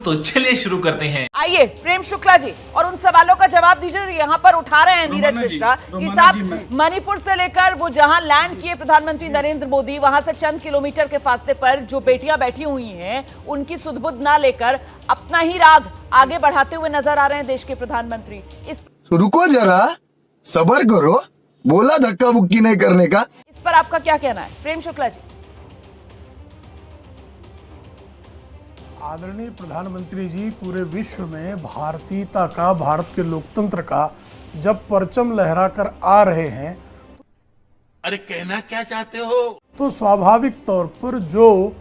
तो चलिए शुरू करते हैं। आइए प्रेम शुक्ला जी और उन सवालों का जवाब दीजिए यहाँ पर उठा रहे हैं नीरज मिश्रा कि साहब मणिपुर से लेकर वो जहां लैंड किए प्रधानमंत्री नरेंद्र मोदी, वहां से चंद किलोमीटर के फासले पर जो बेटियां बैठी हुई हैं उनकी सुध-बुध ना लेकर अपना ही राग आगे बढ़ाते हुए नजर आ रहे हैं देश के प्रधानमंत्री। इस रुको जरा, सब्र करो, बोला धक्का बुक्की नहीं करने का। इस पर आपका क्या कहना है प्रेम शुक्ला जी? आदरणीय प्रधानमंत्री जी पूरे विश्व में भारतीयता का, भारत के लोकतंत्र का जब परचम लहराकर आ रहे हैं, अरे कहना क्या चाहते हो? तो स्वाभाविक तौर पर जो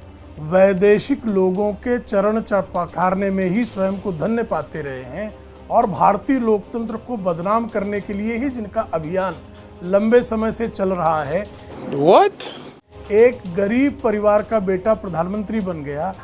वैदेशिक लोगों के चरण पखारने में ही स्वयं को धन्य पाते रहे हैं और भारतीय लोकतंत्र को बदनाम करने के लिए ही जिनका अभियान लंबे समय से चल रहा है। What? एक गरीब परिवार का बेटा प्रधानमंत्री बन गया,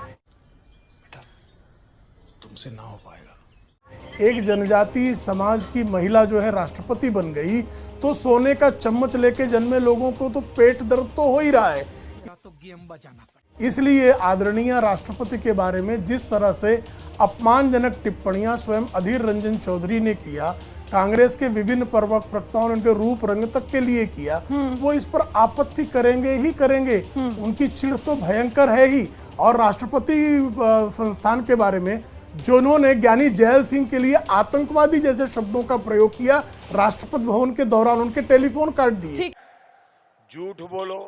तुमसे ना हो पाएगा। एक जनजाति समाज की महिला जो है राष्ट्रपति बन गई, तो सोने का चम्मच लेके जन्मे लोगों को तो पेट दर्द तो हो ही रहा है। तो गेम बजाना इसलिए आदरणीय राष्ट्रपति के बारे में जिस तरह से अपमानजनक टिप्पणियां स्वयं अधीर रंजन चौधरी ने किया, कांग्रेस के विभिन्न प्रवक्ताओं ने उनके रूप रंग तक के लिए किया, वो इस पर आपत्ति करेंगे ही करेंगे। उनकी चिढ़ तो भयंकर है ही। और राष्ट्रपति संस्थान के बारे में जो उन्होंने ज्ञानी जैल सिंह के लिए आतंकवादी जैसे शब्दों का प्रयोग किया, राष्ट्रपति भवन के दौरान उनके टेलीफोन काट दिए। झूठ बोलो,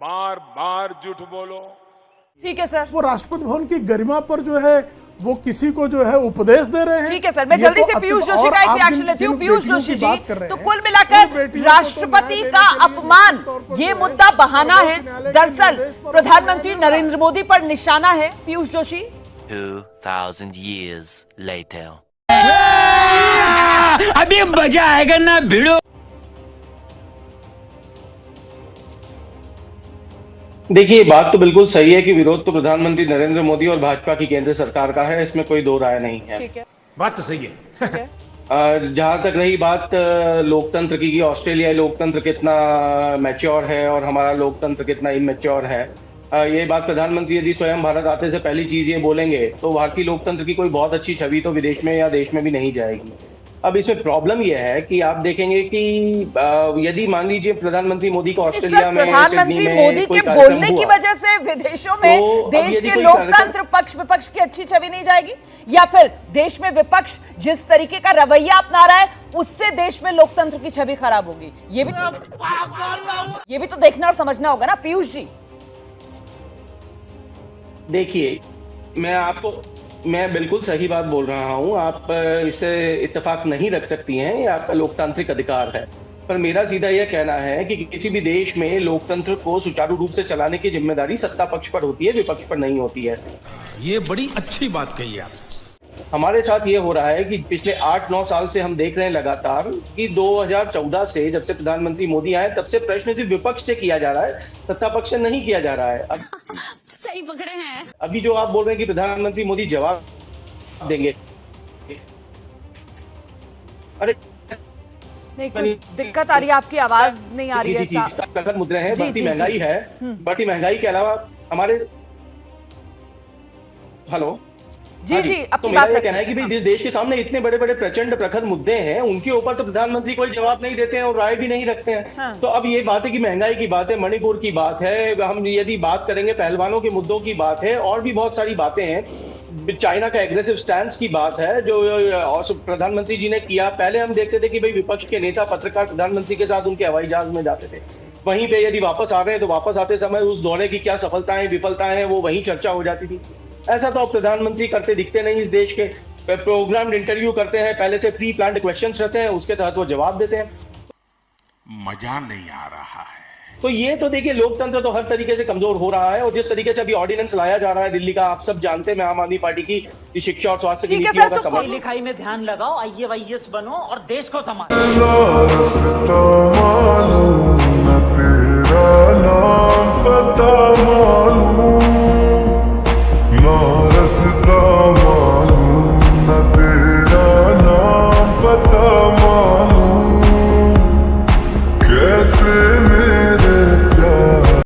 बार बार झूठ बोलो। ठीक है सर। वो राष्ट्रपति भवन की गरिमा पर जो है वो किसी को जो है उपदेश दे रहे हैं। ठीक है सर, मैं जल्दी से पीयूष जोशी का एक रिएक्शन लेती हूँ। पीयूष जोशी जी, तो कुल मिलाकर राष्ट्रपति का अपमान ये मुद्दा बहाना है, दरअसल प्रधानमंत्री नरेंद्र मोदी पर निशाना है। Piyush Joshi 2000 years later. अभी मजा आएगा ना भिड़ो। देखिए, बात तो बिल्कुल सही है कि विरोध तो प्रधानमंत्री नरेंद्र मोदी और भाजपा की केंद्र सरकार का है, इसमें कोई दो राय नहीं है। ठीक है, बात तो सही है। जहां तक रही बात लोकतंत्र की, ऑस्ट्रेलियाई लोकतंत्र कितना मैच्योर है और हमारा लोकतंत्र कितना इमैच्योर है, ये बात प्रधानमंत्री यदि स्वयं भारत आते से पहली चीज ये बोलेंगे तो भारतीय लोकतंत्र की कोई बहुत अच्छी छवि तो विदेश में या देश में भी नहीं जाएगी। अब इसमें प्रॉब्लम यह है कि आप देखेंगे कि यदि मान लीजिए प्रधानमंत्री मोदी को ऑस्ट्रेलिया में, प्रधानमंत्री मोदी के बोलने की वजह से विदेशों में देश के लोकतंत्र पक्ष विपक्ष की अच्छी छवि नहीं जाएगी, या फिर देश में विपक्ष जिस तरीके का रवैया अपना रहा है उससे देश में लोकतंत्र की छवि खराब होगी। ये भी तो देखना और समझना होगा ना पीयूष जी। देखिए, मैं बिल्कुल सही बात बोल रहा हूं, आप इससे इत्तेफाक नहीं रख सकती हैं, ये आपका लोकतांत्रिक अधिकार है। पर मेरा सीधा यह कहना है कि किसी भी देश में लोकतंत्र को सुचारू रूप से चलाने की जिम्मेदारी सत्ता पक्ष पर होती है, विपक्ष पर नहीं होती है। ये बड़ी अच्छी बात कही आप। हमारे साथ ये हो रहा है कि पिछले 8-9 साल से हम देख रहे हैं लगातार कि 2014 से जब से प्रधानमंत्री मोदी आए तब से प्रश्न सिर्फ विपक्ष से किया जा रहा है, सत्ता पक्ष से नहीं किया जा रहा है। अब सही पकड़े हैं। अभी जो आप बोल रहे हैं कि प्रधानमंत्री मोदी जवाब देंगे, अरे नहीं, कुछ दिक्कत आ रही है, आपकी आवाज नहीं आ रही है। किसी चीज का प्रखर मुद्दे हैं, बढ़ती महंगाई है, बढ़ती महंगाई के अलावा हमारे हेलो जी जी, तो मेरा ये कहना है कि भाई जिस देश के सामने इतने बड़े बड़े प्रचंड प्रखर मुद्दे हैं उनके ऊपर तो प्रधानमंत्री कोई जवाब नहीं देते हैं और राय भी नहीं रखते हैं। हाँ। तो अब ये बात है कि महंगाई की बात है, मणिपुर की बात है, हम यदि बात करेंगे पहलवानों के मुद्दों की बात है, और भी बहुत सारी बातें हैं। चाइना का एग्रेसिव स्टैंड की बात है जो प्रधानमंत्री जी ने किया। पहले हम देखते थे कि भाई विपक्ष के नेता पत्रकार प्रधानमंत्री के साथ उनके हवाई जहाज में जाते थे, वहीं पे यदि वापस आ रहे हैं तो वापस आते समय उस दौरे की क्या सफलताएं विफलताएं हैं वो वहीं चर्चा हो जाती थी। ऐसा तो प्रधानमंत्री करते दिखते नहीं। इस देश के प्रोग्राम्ड इंटरव्यू करते हैं, पहले से प्री प्लान्ड क्वेश्चंस रहते हैं, उसके तहत वो जवाब देते हैं। मजा नहीं आ रहा है। तो ये तो देखिए, लोकतंत्र तो हर तरीके से कमजोर हो रहा है। और जिस तरीके से अभी ऑर्डिनेंस लाया जा रहा है दिल्ली का, आप सब जानते हैं, मैं आम आदमी पार्टी की शिक्षा और स्वास्थ्य की नीतियों का समर्थन। लिखाई में ध्यान लगाओ, IAS बनो और देश को संभालो।